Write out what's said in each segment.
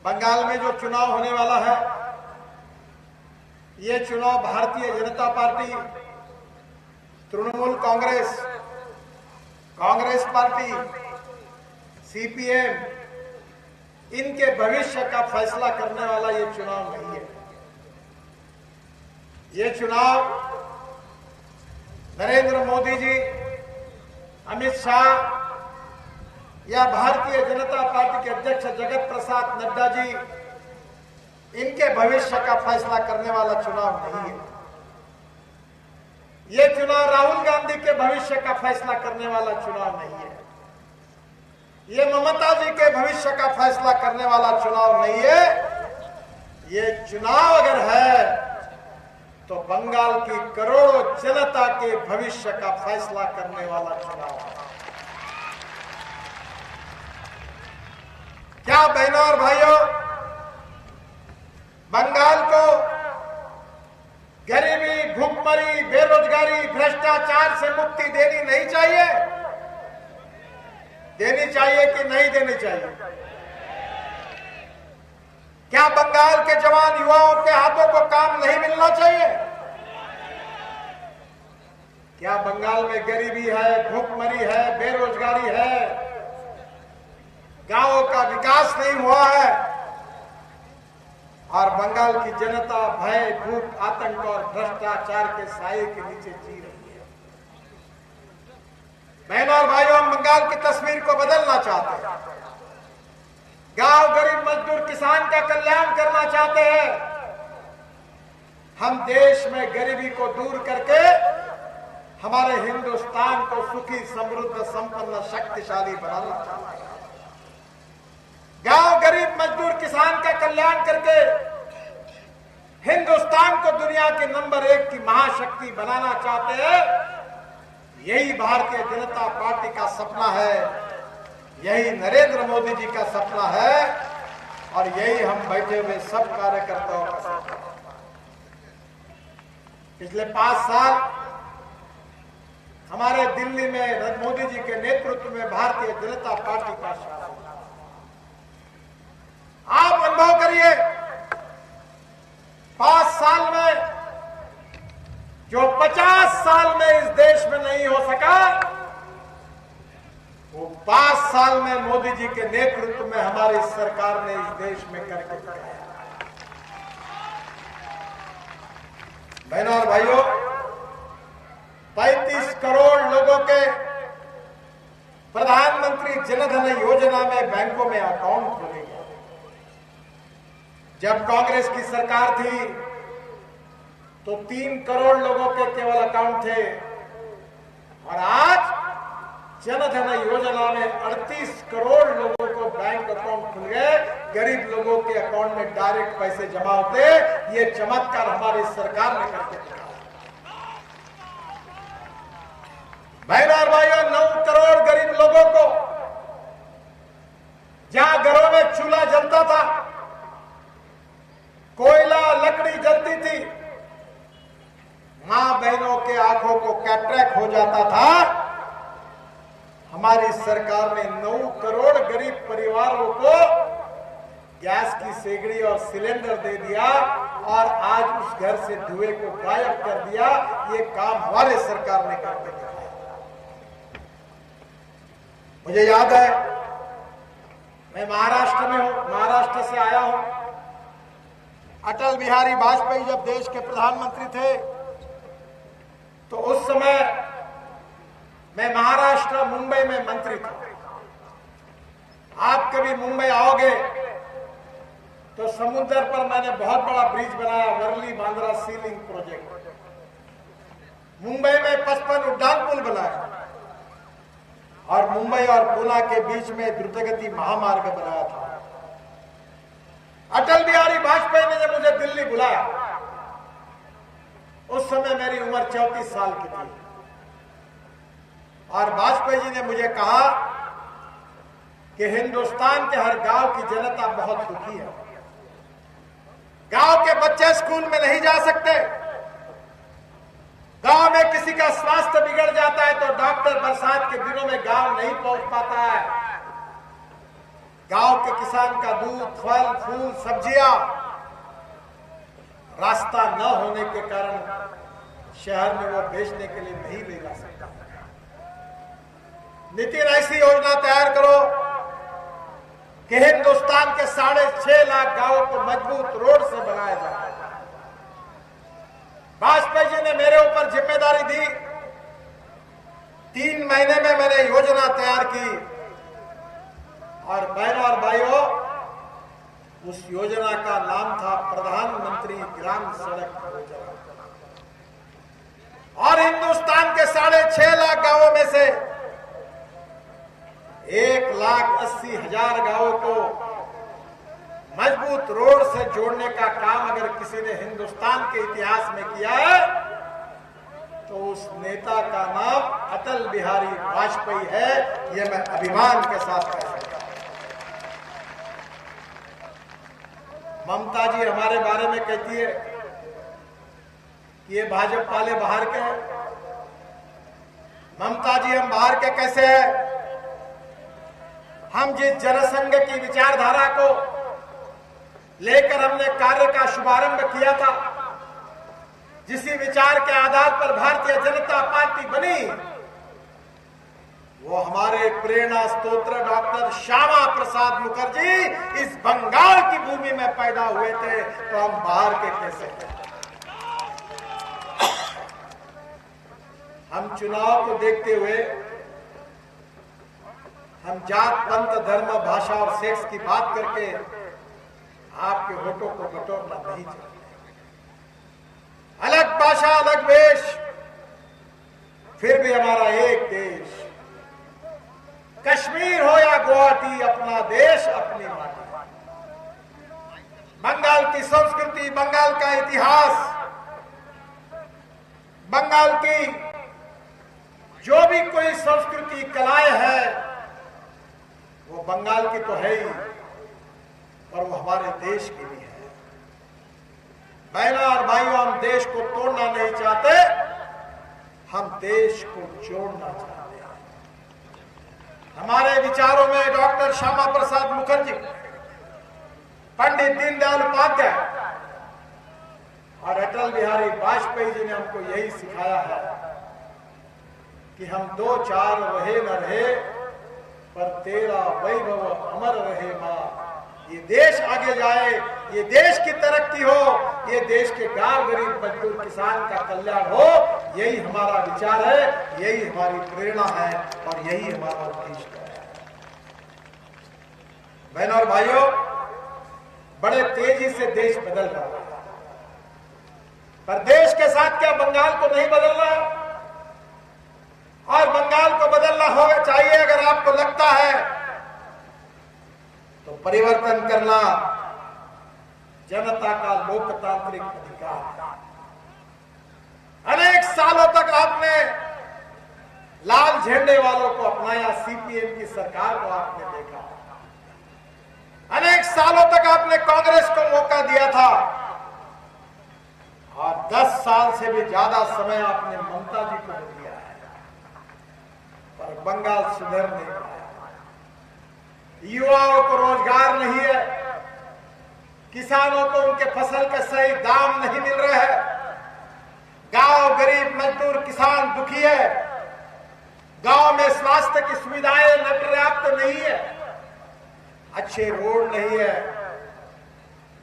बंगाल में जो चुनाव होने वाला है, ये चुनाव Bharatiya Janata party, Trinamool Congress, Congress party, CPM, इनके भविष्य का फैसला करने वाला ये चुनाव नहीं है। ये चुनाव नरेंद्र मोदी जी, अमित शाह या भारतीय जनता पार्टी के अध्यक्ष जगत प्रसाद नड्डा जी, इनके भविष्य का फैसला करने वाला चुनाव नहीं है। ये चुनाव राहुल गांधी के भविष्य का फैसला करने वाला चुनाव नहीं है। ये ममता जी के भविष्य का फैसला करने वाला चुनाव नहीं है। ये चुनाव अगर है तो बंगाल की करोड़ों जनता के भविष्य का फैसला करने वाला चुनाव है। क्या बहनों और भाइयों, बंगाल को गरीबी, भूखमरी, बेरोजगारी, भ्रष्टाचार से मुक्ति देनी नहीं चाहिए? देनी चाहिए कि नहीं देनी चाहिए? क्या बंगाल के जवान युवाओं के हाथों को काम नहीं मिलना चाहिए? क्या बंगाल में गरीबी है, भूखमरी है, बेरोजगारी है, गांवों का विकास नहीं हुआ है और बंगाल की जनता भय, भूख, आतंक और भ्रष्टाचार के साए के नीचे जी रही है? बहनों और भाइयों, हम बंगाल की तस्वीर को बदलना चाहते हैं। गांव, गरीब, मजदूर, किसान का कल्याण करना चाहते हैं। हम देश में गरीबी को दूर करके हमारे हिंदुस्तान को सुखी, समृद्ध, संपन्न, शक्तिशाली बनाना चाहते हैं। गांव, गरीब, मजदूर, किसान का कल्याण करके हिंदुस्तान को दुनिया के नंबर 1 की महाशक्ति बनाना चाहते हैं। यही भारतीय जनता पार्टी का सपना है, यही नरेंद्र मोदी जी का सपना है और यही हम बैठे हुए सब कार्यकर्ताओं का सपना है। पिछले 5 साल हमारे दिल्ली में मोदी जी के नेतृत्व में भारतीय जनता पार्टी का शासन। आप अनुभव करिए, 5 साल में जो 50 साल में इस देश में नहीं हो सका, वो 5 साल में मोदी जी के नेतृत्व में हमारी सरकार ने इस देश में करके दिखाया। बहनों और भाइयों, 35 करोड़ लोगों के प्रधानमंत्री जनधन योजना में बैंकों में अकाउंट खोले गए। जब कांग्रेस की सरकार थी तो 3 करोड़ लोगों के केवल अकाउंट थे और आज जनधन योजना में 38 करोड़ लोगों को बैंक अकाउंट खुल गए। गरीब लोगों के अकाउंट में डायरेक्ट पैसे जमा होते। ये चमत्कार हमारी सरकार ने करके दिखाया। बहनों और भाइयों, 9 करोड़ गरीब लोगों को, जहां घरों में चूल्हा जलता था, कोयला, लकड़ी जलती थी, मां बहनों के आंखों को कैटरेक्ट हो जाता था, हमारी सरकार ने 9 करोड़ गरीब परिवारों को गैस की सेगड़ी और सिलेंडर दे दिया और आज उस घर से धुएं को गायब कर दिया। ये काम हमारे सरकार ने करके दिखाया। मुझे याद है, मैं महाराष्ट्र में हूं, महाराष्ट्र से आया हूं। अटल बिहारी वाजपेयी जब देश के प्रधानमंत्री थे तो उस समय मैं महाराष्ट्र, मुंबई में मंत्री था। आप कभी मुंबई आओगे तो समुद्र पर मैंने बहुत बड़ा ब्रिज बनाया, वर्ली बांद्रा सी लिंक प्रोजेक्ट। मुंबई में 55 उड्डान पुल बनाया और मुंबई और पुणे के बीच में द्रुतगति महामार्ग बनाया था। अटल बिहारी वाजपेयी ने जब मुझे दिल्ली बुलाया, उस समय मेरी उम्र 34 साल की थी और वाजपेयी जी ने मुझे कहा कि हिंदुस्तान के हर गांव की जनता बहुत दुखी है। गांव के बच्चे स्कूल में नहीं जा सकते, गांव में किसी का स्वास्थ्य बिगड़ जाता है तो डॉक्टर बरसात के दिनों में गांव नहीं पहुंच पाता है। गांव के किसान का दूध, फल, फूल, सब्जियां रास्ता न होने के कारण शहर में वो बेचने के लिए नहीं ले जा सकता। नितिन, ऐसी योजना तैयार करो कि हिंदुस्तान के 6.5 लाख गांवों को मजबूत रोड से बनाया जाए। वाजपेयी जी ने मेरे ऊपर जिम्मेदारी दी, 3 महीने में मैंने योजना तैयार की और बहनों और भाइयों, उस योजना का नाम था प्रधानमंत्री ग्राम सड़क योजना। और हिंदुस्तान के 6.5 लाख गांवों में से 1,80,000 गांवों को मजबूत रोड से जोड़ने का काम अगर किसी ने हिंदुस्तान के इतिहास में किया है तो उस नेता का नाम अटल बिहारी वाजपेयी है। यह मैं अभिमान के साथ कह सकता हूं। ममता जी हमारे बारे में कहती है कि ये भाजपा वाले बाहर के हैं। ममता जी, हम बाहर के कैसे हैं? हम जिस जनसंघ की विचारधारा को लेकर हमने कार्य का शुभारंभ किया था, जिसी विचार के आधार पर भारतीय जनता पार्टी बनी, वो हमारे प्रेरणा स्तोत्र डॉक्टर श्यामा प्रसाद मुखर्जी इस बंगाल की भूमि में पैदा हुए थे, तो हम बाहर के कैसे हैं? हम चुनाव को देखते हुए हम जात, पंथ, धर्म, भाषा और सेक्स की बात करके आपके वोटों को बटोरना नहीं चाहते। अलग भाषा, अलग वेश, फिर भी हमारा एक देश। कश्मीर हो या गुवाहाटी, अपना देश, अपनी माटी। बंगाल की संस्कृति, बंगाल का इतिहास, बंगाल की जो भी कोई संस्कृति, कलाएं है, वो बंगाल की तो है ही, और वो हमारे देश की भी है। बहनों और भाइयों, हम देश को तोड़ना नहीं चाहते, हम देश को जोड़ना चाहते हैं। हमारे विचारों में डॉक्टर श्यामा प्रसाद मुखर्जी, पंडित दीनदयाल उपाध्याय और अटल बिहारी वाजपेयी जी ने हमको यही सिखाया है कि हम 2-4 रहे न रहे, पर तेरा वैभव अमर रहे मां। ये देश आगे जाए, ये देश की तरक्की हो, ये देश के गांव, गरीब, मजदूर, किसान का कल्याण हो, यही हमारा विचार है, यही हमारी प्रेरणा है और यही हमारा उद्देश्य है। बहनों और भाइयों, बड़े तेजी से देश बदल रहा है, पर देश के साथ क्या बंगाल को नहीं बदलना? और बंगाल को बदलना होगा चाहिए। अगर आपको लगता है तो परिवर्तन करना जनता का लोकतांत्रिक अधिकार है। अनेक सालों तक आपने लाल झंडे वालों को अपनाया, सीपीएम की सरकार को आपने देखा। अनेक सालों तक आपने कांग्रेस को मौका दिया था और 10 साल से भी ज्यादा समय आपने ममता जी को दिया है, पर बंगाल सुधर नहीं पाया। युवाओं को रोजगार नहीं है, किसानों को उनके फसल के सही दाम नहीं मिल रहे हैं, गांव, गरीब, मजदूर, किसान दुखी है, गांव में स्वास्थ्य की सुविधाएं न पर्याप्त नहीं है, अच्छे रोड नहीं है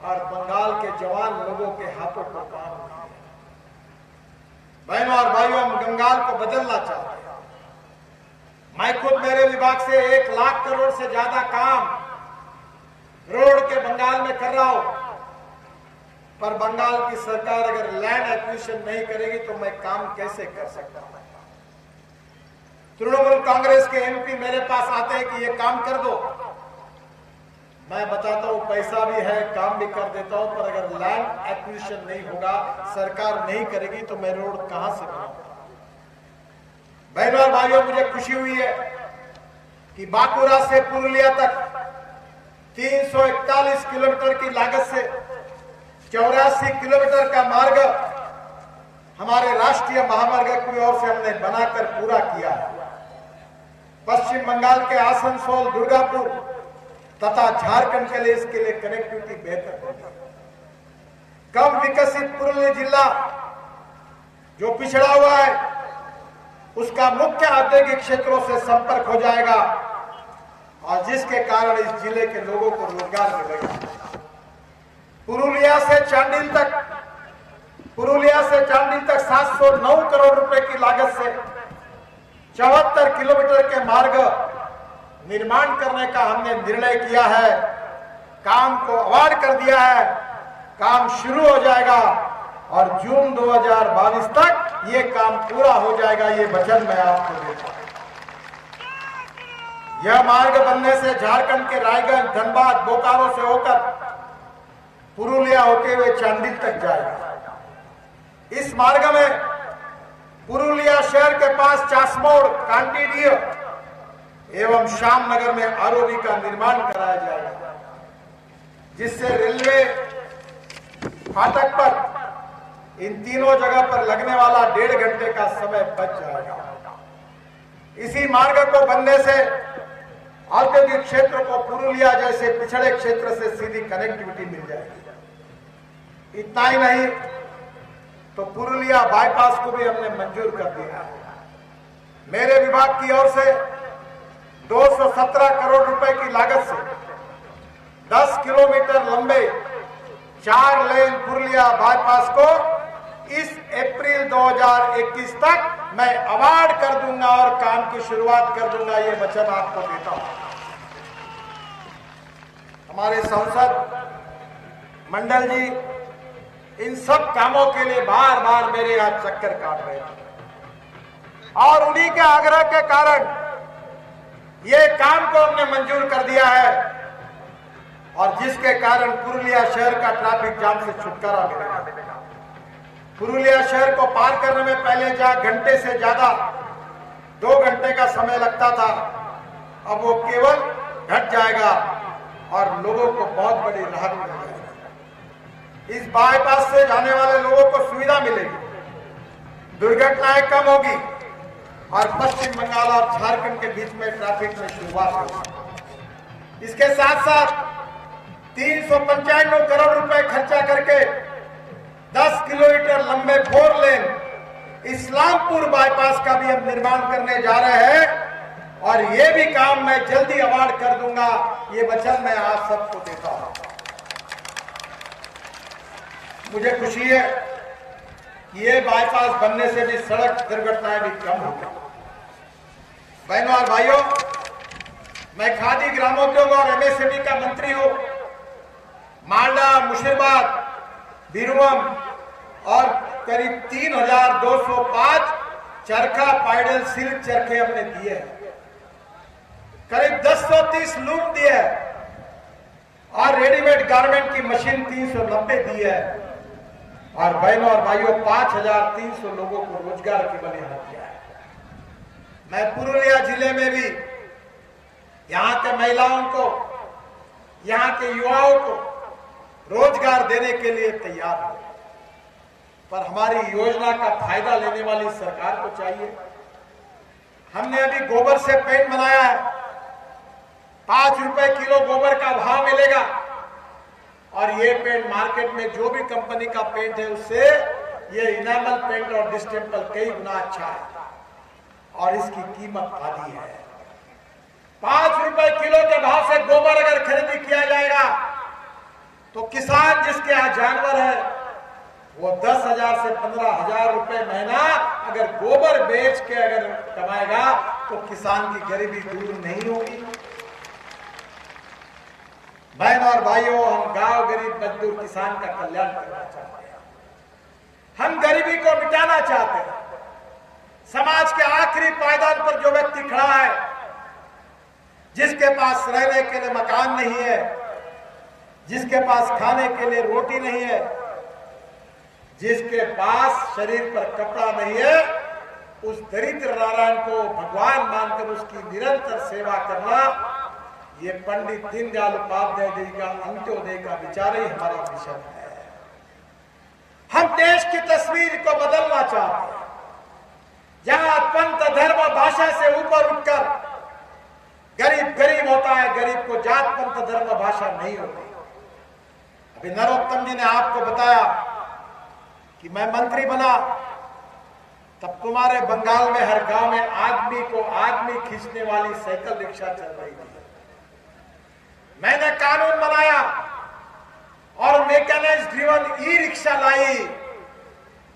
और बंगाल के जवान लोगों के हाथों को काम नहीं है। बहनों और भाइयों, हम बंगाल को बदलना चाहते हैं। मैं खुद मेरे विभाग से 1 लाख करोड़ से ज्यादा काम रोड के बंगाल में कर रहा हूं, पर बंगाल की सरकार अगर लैंड एक्विजिशन नहीं करेगी तो मैं काम कैसे कर सकता हूं? तृणमूल कांग्रेस के एमपी मेरे पास आते हैं कि ये काम कर दो, मैं बताता हूं पैसा भी है, काम भी कर देता हूं, पर अगर लैंड एक्विजिशन नहीं होगा, सरकार नहीं करेगी तो मैं रोड कहां से बनाऊंगा? बहनों और भाइयों, मुझे खुशी हुई है कि बांकुरा से पुरुलिया तक 341 किलोमीटर की लागत से 84 किलोमीटर का मार्ग हमारे राष्ट्रीय महामार्ग की ओर से हमने बनाकर पूरा किया है। पश्चिम बंगाल के आसनसोल, दुर्गापुर तथा झारखंड के लिए इसके लिए कनेक्टिविटी बेहतर होगी। कम विकसित पुरुलिया जिला जो पिछड़ा हुआ है उसका मुख्य औद्योगिक क्षेत्रों से संपर्क हो जाएगा और जिसके कारण इस जिले के लोगों को रोजगार मिलेगा। पुरुलिया से चांडिल तक 709 करोड़ रुपए की लागत से 74 किलोमीटर के मार्ग निर्माण करने का हमने निर्णय किया है। काम को अवार्ड कर दिया है, काम शुरू हो जाएगा और जून 2022 तक ये काम पूरा हो जाएगा। ये वचन मैं आपको देता हूं। यह मार्ग बनने से झारखंड के रायगंज, धनबाद, बोकारो से होकर पुरुलिया होते हुए चांडिल तक जाएगा। इस मार्ग में पुरुलिया शहर के पास चासमोड़, कांटीडीह एवं श्यामनगर में आरओबी का निर्माण कराया जाएगा, जिससे रेलवे फाटक पर इन तीनों जगह पर लगने वाला 1.5 घंटे का समय बच जाएगा। इसी मार्ग को बनने से औद्योगिक क्षेत्र को पुरुलिया जैसे पिछड़े क्षेत्र से सीधी कनेक्टिविटी मिल जाएगी। इतना ही नहीं तो पुरुलिया बाईपास को भी हमने मंजूर कर दिया है। मेरे विभाग की ओर से 217 करोड़ रुपए की लागत से 10 किलोमीटर लंबे 4 लेन पुरुलिया बाईपास को इस अप्रैल 2021 तक मैं अवार्ड कर दूंगा और काम की शुरुआत कर दूंगा। ये वचन आपको देता हूं। हमारे सांसद मंडल जी इन सब कामों के लिए बार बार मेरे यहाँ चक्कर काट रहे हैं और उन्हीं के आग्रह के कारण ये काम को हमने मंजूर कर दिया है और जिसके कारण पुरुलिया शहर का ट्रैफिक जाम से छुटकारा मिलेगा। पुरुलिया शहर को पार करने में पहले जहां घंटे से ज्यादा 2 घंटे का समय लगता था, अब वो केवल घट जाएगा और लोगों को बहुत बड़ी राहत मिल जाएगी। इस बाईपास से जाने वाले लोगों को सुविधा मिलेगी, दुर्घटनाएं कम होगी और पश्चिम बंगाल और झारखंड के बीच में ट्रैफिक में शुरुआत होगी। इसके साथ साथ 395 करोड़ रुपए खर्चा करके 10 किलोमीटर लंबे 4 लेन इस्लामपुर बाईपास का भी हम निर्माण करने जा रहे हैं और ये भी काम मैं जल्दी अवार्ड कर दूंगा। ये वचन मैं आप सबको देता हूं। मुझे खुशी है कि ये बाईपास बनने से भी सड़क दुर्घटनाएं भी कम हो गई। बहनों और भाइयों, मैं खादी, ग्रामोद्योग और एमएसएमई का मंत्री हूं। मालदा, मुर्शिदाबाद, बीरभूम और करीब 3205 चरखा पाइडल सिल्क चरखे हमने दिए हैं, करीब 1030 लूम दिए हैं और रेडीमेड गारमेंट की मशीन 390 दी है और बहनों और भाइयों 5300 लोगों को रोजगार के बने हाथ दिया है। मैं पुरुलिया जिले में भी यहाँ के महिलाओं को, यहाँ के युवाओं को रोजगार देने के लिए तैयार हूं, पर हमारी योजना का फायदा लेने वाली सरकार को चाहिए। हमने अभी गोबर से पेंट बनाया है, 5 रुपए किलो गोबर का भाव मिलेगा और ये पेंट मार्केट में जो भी कंपनी का पेंट है उससे ये इनामल पेंट और डिस्टेंपल कई गुना अच्छा है और इसकी कीमत आधी है। 5 रुपए किलो के भाव से गोबर अगर खरीदी किया जाएगा तो किसान जिसके यहाँ जानवर है वो 10,000 से 15,000 रुपए महीना अगर गोबर बेच के अगर कमाएगा तो किसान की गरीबी दूर नहीं होगी। बहन और भाइयों, हम गांव गरीब मजदूर किसान का कल्याण करना चाहते हैं। हम गरीबी को मिटाना चाहते हैं। समाज के आखिरी पायदान पर जो व्यक्ति खड़ा है, जिसके पास रहने के लिए मकान नहीं है, जिसके पास खाने के लिए रोटी नहीं है, जिसके पास शरीर पर कपड़ा नहीं है, उस दरिद्र नारायण को भगवान मानकर उसकी निरंतर सेवा करना, ये पंडित दीनदयाल उपाध्याय जी का अंत्योदय का विचार ही हमारा मिशन है। हम देश की तस्वीर को बदलना चाहते हैं, जहां पंथ, धर्म, भाषा से ऊपर उठकर गरीब गरीब होता है, गरीब को जात पंथ धर्म भाषा नहीं होती। अभी नरोत्तम जी ने आपको बताया कि मैं मंत्री बना तब तुम्हारे बंगाल में हर गांव में आदमी को आदमी खींचने वाली साइकिल रिक्शा चल रही थी। मैंने कानून बनाया और मैकेनाइज्ड ड्रिवन ई रिक्शा लाई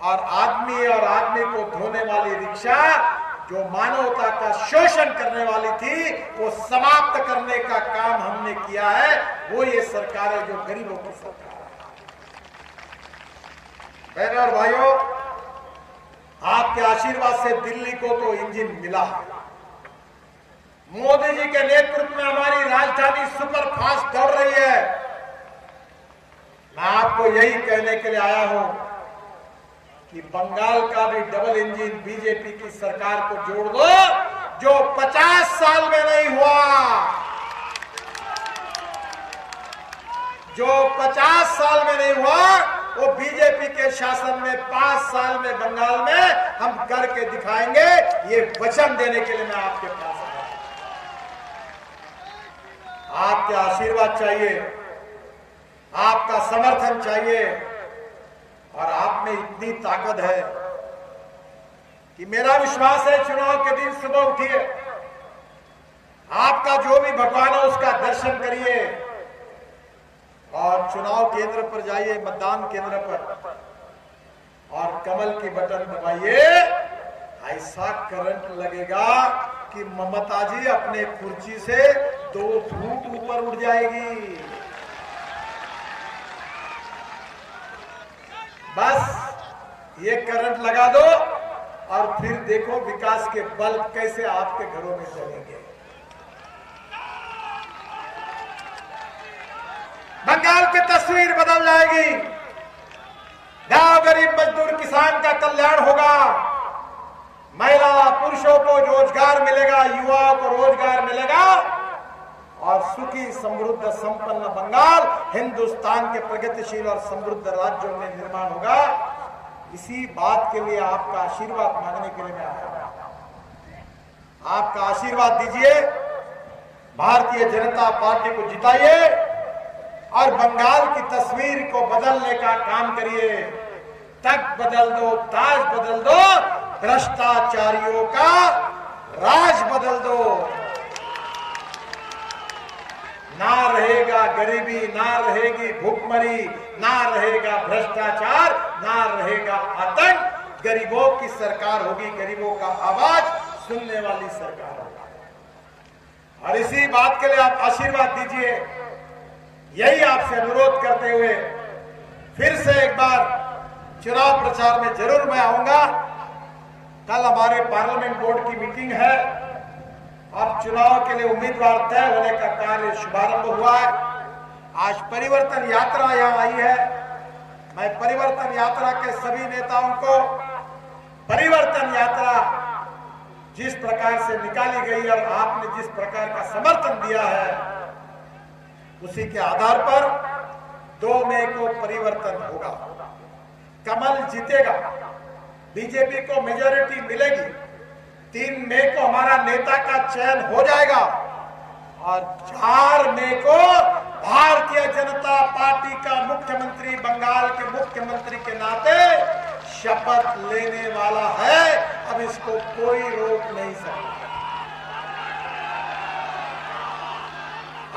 और आदमी को धोने वाली रिक्शा जो मानवता का शोषण करने वाली थी वो समाप्त करने का काम हमने किया है। वो ये सरकार है जो गरीबों की सरकार है। बहनों और भाइयों, आपके आशीर्वाद से दिल्ली को तो इंजन मिला। मोदी जी के नेतृत्व में हमारी राजधानी सुपर फास्ट दौड़ रही है। मैं आपको यही कहने के लिए आया हूं कि बंगाल का भी डबल इंजन बीजेपी की सरकार को जोड़ दो, जो 50 साल में नहीं हुआ, जो 50 साल में नहीं हुआ, वो बीजेपी के शासन में 5 साल में बंगाल में हम करके दिखाएंगे। ये वचन देने के लिए मैं आपके पास आया। आपके आशीर्वाद चाहिए, आपका समर्थन चाहिए और आप में इतनी ताकत है कि मेरा विश्वास है चुनाव के दिन सुबह उठिए, आपका जो भी भगवान है उसका दर्शन करिए और चुनाव केंद्र पर जाइए, मतदान केंद्र पर, और कमल की बटन दबाइए। ऐसा करंट लगेगा कि ममता जी अपने कुर्सी से 2 फुट ऊपर उठ जाएगी। बस ये करंट लगा दो और फिर देखो विकास के बल कैसे आपके घरों में चलेंगे। बंगाल की तस्वीर बदल जाएगी। गांव गरीब मजदूर किसान का कल्याण होगा, महिला पुरुषों को रोजगार मिलेगा, युवाओं को रोजगार मिलेगा और सुखी समृद्ध संपन्न बंगाल हिंदुस्तान के प्रगतिशील और समृद्ध राज्यों में निर्माण होगा। इसी बात के लिए आपका आशीर्वाद मांगने के लिए मैं आया। आपका आशीर्वाद दीजिए, भारतीय जनता पार्टी को जिताइए और बंगाल की तस्वीर को बदलने का काम करिए। तख्त बदल दो, ताज बदल दो, भ्रष्टाचारियों का राज बदल दो। ना रहेगा गरीबी, ना रहेगी भूखमरी, ना रहेगा भ्रष्टाचार, ना रहेगा आतंक। गरीबों की सरकार होगी, गरीबों का आवाज सुनने वाली सरकार होगी। और इसी बात के लिए आप आशीर्वाद दीजिए। यही आपसे अनुरोध करते हुए फिर से एक बार चुनाव प्रचार में जरूर मैं आऊंगा। कल हमारे पार्लियामेंट बोर्ड की मीटिंग है और चुनाव के लिए उम्मीदवार तय होने का कार्य शुभारंभ हुआ है। आज परिवर्तन यात्रा यहां आई है। मैं परिवर्तन यात्रा के सभी नेताओं को परिवर्तन यात्रा जिस प्रकार से निकाली गई और आपने जिस प्रकार का समर्थन दिया है, उसी के आधार पर 2 मई को परिवर्तन होगा। कमल जीतेगा, बीजेपी को मेजॉरिटी मिलेगी। 3 मई को हमारा नेता का चयन हो जाएगा और 4 मई को भारतीय जनता पार्टी का मुख्यमंत्री बंगाल के मुख्यमंत्री के नाते शपथ लेने वाला है। अब इसको कोई रोक नहीं सकता।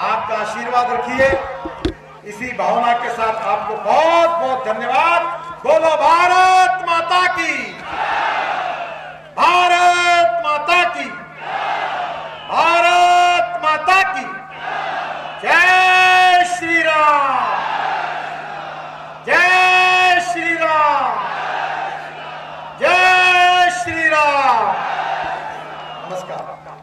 आपका आशीर्वाद रखिए। इसी भावना के साथ आपको बहुत बहुत धन्यवाद। बोलो भारत माता की।